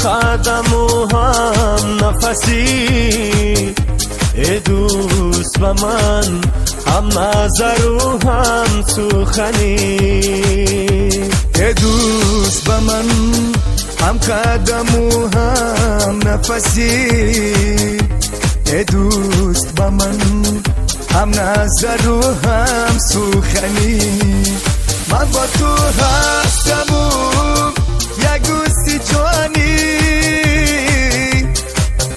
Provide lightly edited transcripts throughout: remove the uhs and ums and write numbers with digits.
قدم و هم نفسی ای دوست با من هم نظر و هم سخنی ای دوست با من هم قدم و هم نفسی ای دوست با من هم نظر و هم سخنی من با تو هستم و یک دوستی جوانی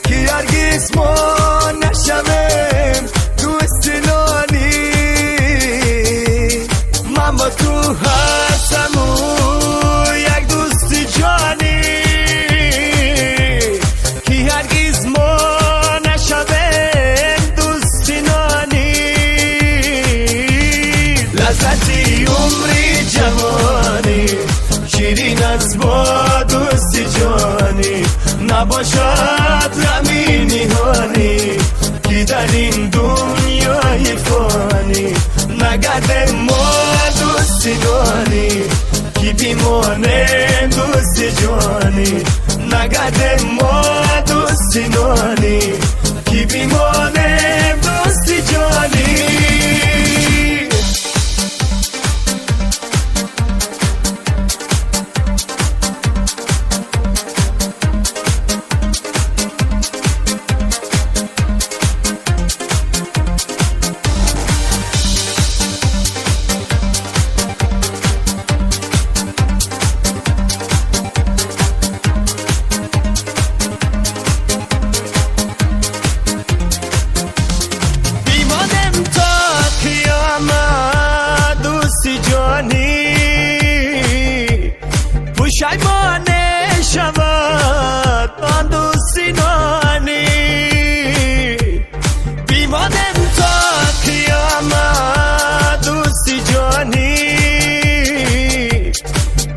که هرگز ما نشویم دوست نانی من با تو هستم و یک دوستی جوانی که هرگز ما نشویم دوست نانی لذتی عمری جوانی شیرین از با دوستی جانی نباشد غمی نهانی که در این دنیای فانی نگرد ما دوستی نانی که بیمانه دوستی جانی نگرد ما دوستی نانی که بیمانه دوستی جانی پشیمانه شود آن دوستی نانی بیمانم تا قیامت دوستی جانی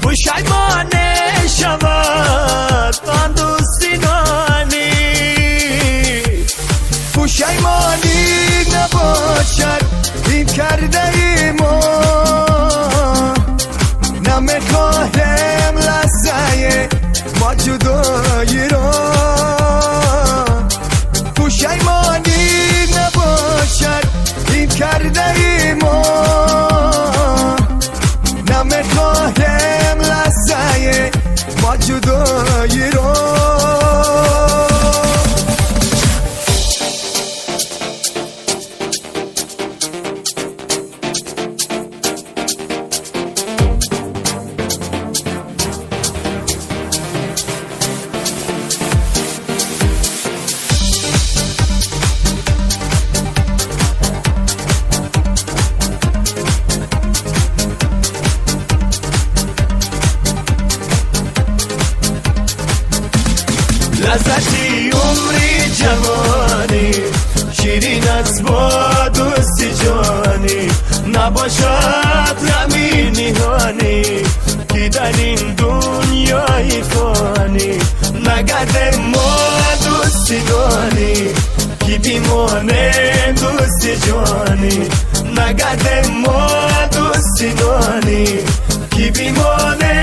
پشیمانه شود آن دوستی نانی پشیمانی نباشد این کرده ای ما نمیخواهم لحظه ما جدایی را پشیمانی نباشد این کرده ای ما نمیخواهم لحظه ما جدایی را لذتی عمری جوانی شیرین از با دوستی جانی نباشد غمی نهانی که در این دنیای فانی نگرد ما دوستی نانی که بیمانه دوستی جانی نگرد ما دوستی نانی که بیمانه